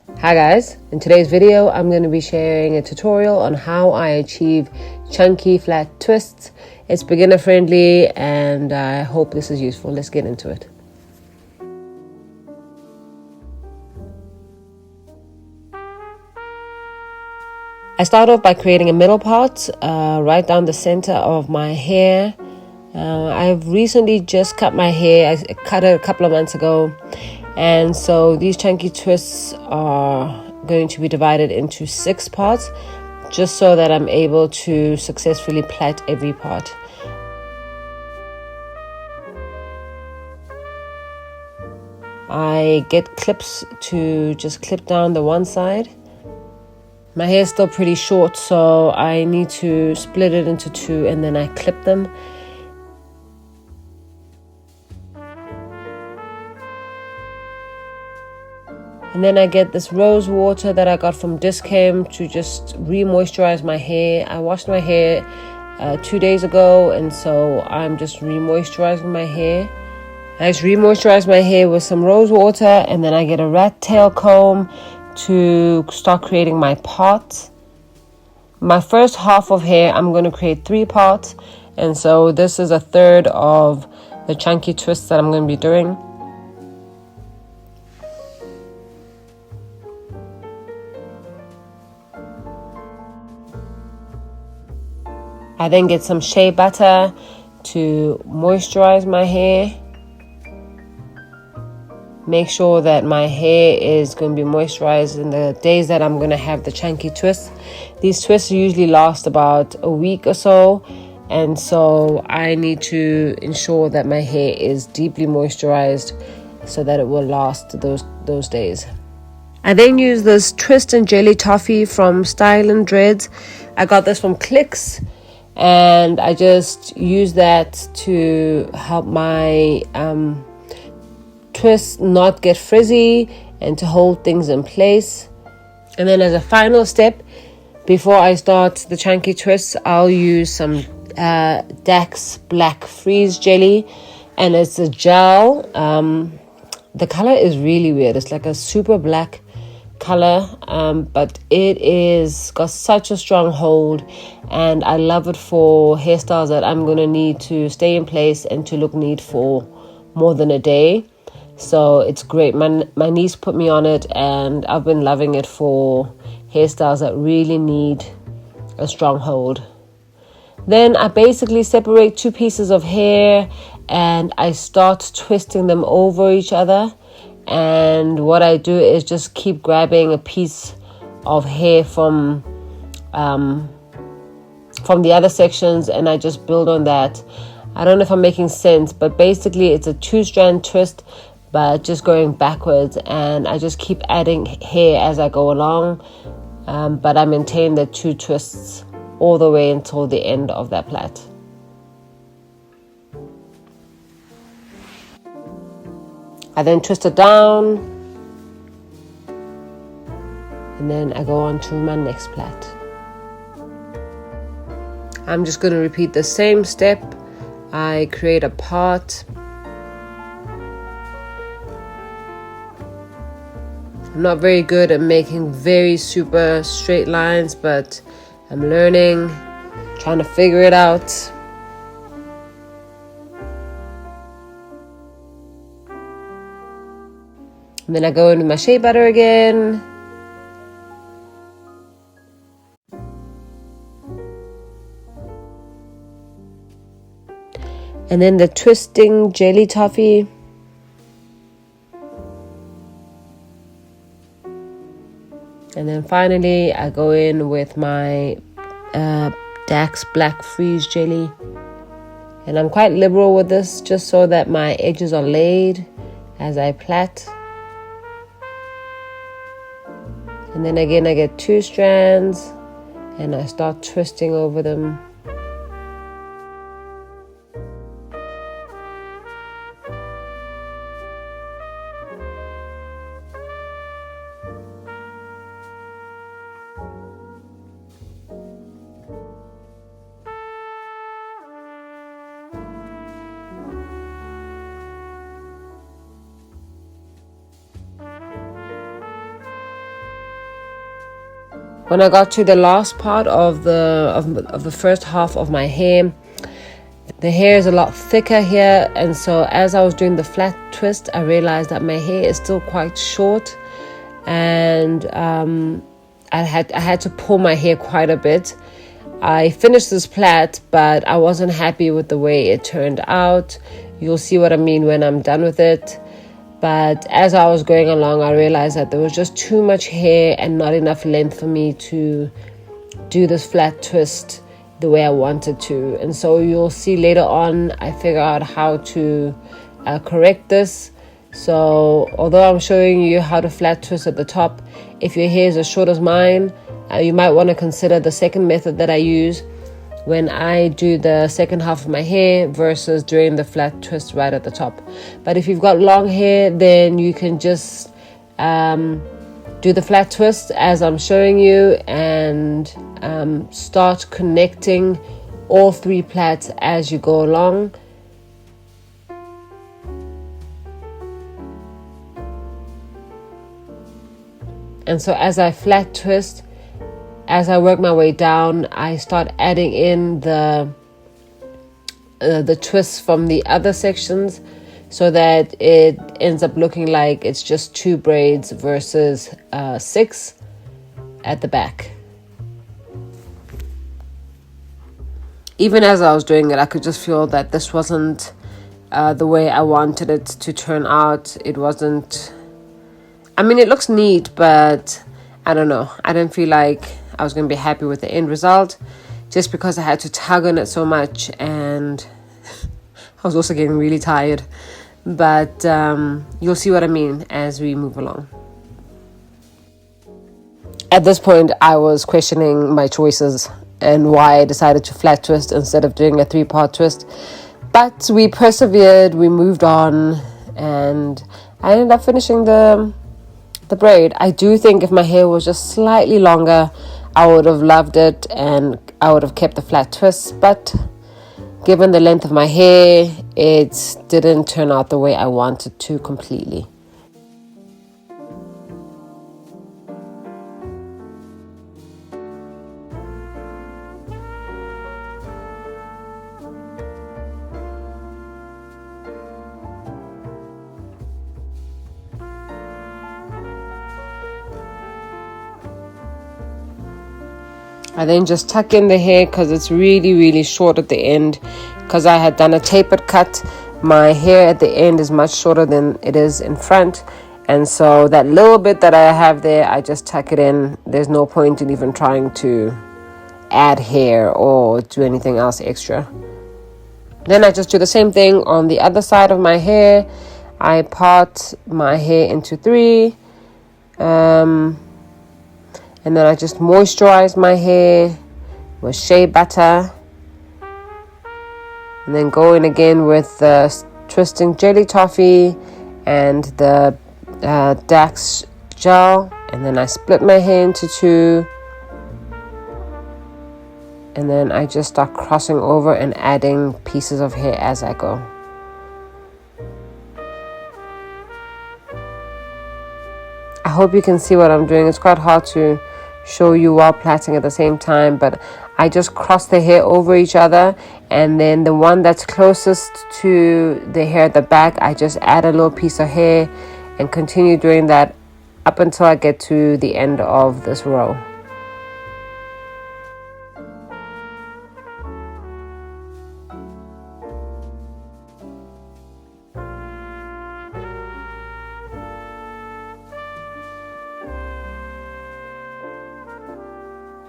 Hi guys, in today's video I'm going to be sharing a tutorial on how I achieve chunky flat twists. It's beginner friendly and I hope this is useful. Let's get into it. I start off by creating a middle part right down the center of my hair. I've recently just cut my hair. I cut it a couple of months ago, and so these chunky twists are going to be divided into 6 parts just so that I'm able to successfully plait every part. I get clips to just clip down the one side. My hair is still pretty short, so I need to split it into 2 and then I clip them. And then I get this rose water that I got from Discam to just re-moisturize my hair. I washed my hair 2 days ago, and so I'm just re-moisturizing my hair. I just re-moisturize my hair with some rose water, and then I get a rat tail comb to start creating my parts. My first half of hair, I'm going to create 3 parts, and so this is a third of the chunky twists that I'm going to be doing. I then get some shea butter to moisturize my hair. Make sure that my hair is going to be moisturized in the days that I'm going to have the chunky twists. These twists usually last about a week or so, and so I need to ensure that my hair is deeply moisturized so that it will last those days. I then use this twist and jelly toffee from Style and Dreads. I got this from Clicks, and I just use that to help my twist not get frizzy and to hold things in place. And then as a final step, before I start the chunky twists, I'll use some Dax Black Freeze Jelly, and it's a gel. The color is really weird. It's like a super black color, but it is got such a strong hold, and I love it for hairstyles that I'm going to need to stay in place and to look neat for more than a day. So it's great. My niece put me on it, and I've been loving it for hairstyles that really need a strong hold. Then I basically separate 2 pieces of hair and I start twisting them over each other. And what I do is just keep grabbing a piece of hair from the other sections, and I just build on that. I don't know if I'm making sense, but basically it's a 2-strand twist, but just going backwards, and I just keep adding hair as I go along, but I maintain the 2 twists all the way until the end of that plait. I then twist it down, and then I go on to my next plait. I'm just going to repeat the same step. I create a part. I'm not very good at making very super straight lines, but I'm learning, trying to figure it out. And then I go into my shea butter again. And then the twisting jelly toffee. And then finally, I go in with my Dax Black Freeze Jelly. And I'm quite liberal with this, just so that my edges are laid as I plait. And then again, I get 2 strands and I start twisting over them. When I got to the last part of the first half of my hair, the hair is a lot thicker here, and so as I was doing the flat twist, I realized that my hair is still quite short, and I had to pull my hair quite a bit. I finished this plait, but I wasn't happy with the way it turned out. You'll see what I mean when I'm done with it. But as I was going along, I realized that there was just too much hair and not enough length for me to do this flat twist the way I wanted to. And so you'll see later on, I figure out how to correct this. So although I'm showing you how to flat twist at the top, if your hair is as short as mine, you might want to consider the second method that I use when I do the second half of my hair versus doing the flat twist right at the top. But if you've got long hair, then you can just do the flat twist as I'm showing you, and start connecting all 3 plaits as you go along. And so as I flat twist, as I work my way down, I start adding in the twists from the other sections, so that it ends up looking like it's just 2 braids versus 6 at the back. Even as I was doing it, I could just feel that this wasn't the way I wanted it to turn out. It wasn't, I mean, it looks neat, but I don't know. I didn't feel like I was going to be happy with the end result, just because I had to tug on it so much, and I was also getting really tired. But you'll see what I mean as we move along. At this point, I was questioning my choices and why I decided to flat twist instead of doing a 3-part twist. But we persevered, we moved on, and I ended up finishing the braid. I do think if my hair was just slightly longer, I would have loved it and I would have kept the flat twists, but given the length of my hair, it didn't turn out the way I wanted to completely. I then just tuck in the hair because it's really, really short at the end. Because I had done a tapered cut, my hair at the end is much shorter than it is in front. And so that little bit that I have there, I just tuck it in. There's no point in even trying to add hair or do anything else extra. Then I just do the same thing on the other side of my hair. I part my hair into 3. And then I just moisturize my hair with shea butter. And then go in again with the twisting jelly toffee and the Dax gel. And then I split my hair into 2. And then I just start crossing over and adding pieces of hair as I go. I hope you can see what I'm doing. It's quite hard to show you while plaiting at the same time, but I just cross the hair over each other, and then the one that's closest to the hair at the back, I just add a little piece of hair and continue doing that up until I get to the end of this row.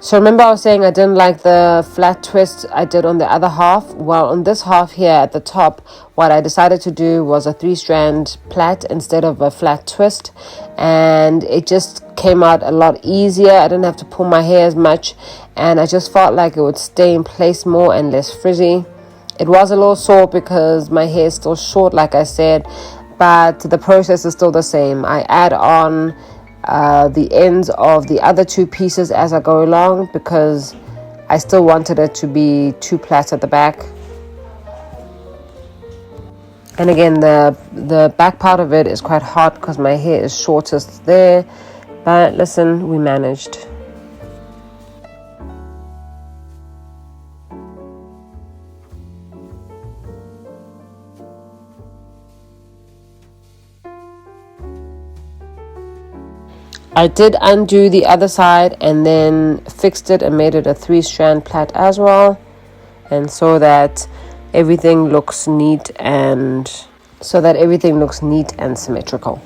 So remember I was saying I didn't like the flat twist I did on the other half? Well, on this half here at the top, what I decided to do was a 3-strand plait instead of a flat twist. And it just came out a lot easier. I didn't have to pull my hair as much. And I just felt like it would stay in place more and less frizzy. It was a little sore because my hair is still short, like I said. But the process is still the same. I add on the ends of the other 2 pieces as I go along because I still wanted it to be 2 plaits at the back. And again, the back part of it is quite hot because my hair is shortest there, but listen, we managed. I did undo the other side and then fixed it and made it a 3-strand plait as well, and so that everything looks neat and symmetrical.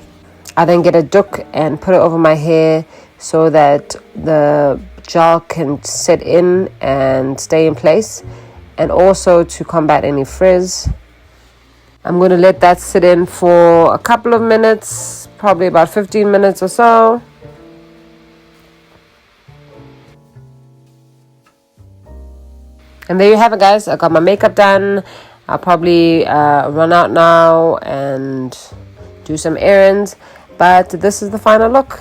I then get a doek and put it over my hair so that the gel can set in and stay in place, and also to combat any frizz. I'm going to let that sit in for a couple of minutes, probably about 15 minutes or so. And there you have it, guys. I got my makeup done. I'll probably run out now and do some errands. But this is the final look.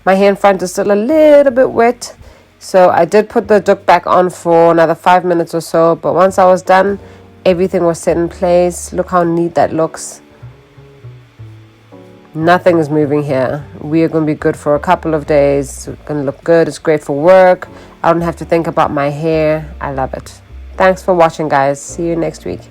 My hair in front is still a little bit wet, so I did put the doek back on for another 5 minutes or so. But once I was done, everything was set in place. Look how neat that looks. Nothing is moving here. We are going to be good for a couple of days. It's going to look good. It's great for work. I don't have to think about my hair. I love it. Thanks for watching, guys. See you next week.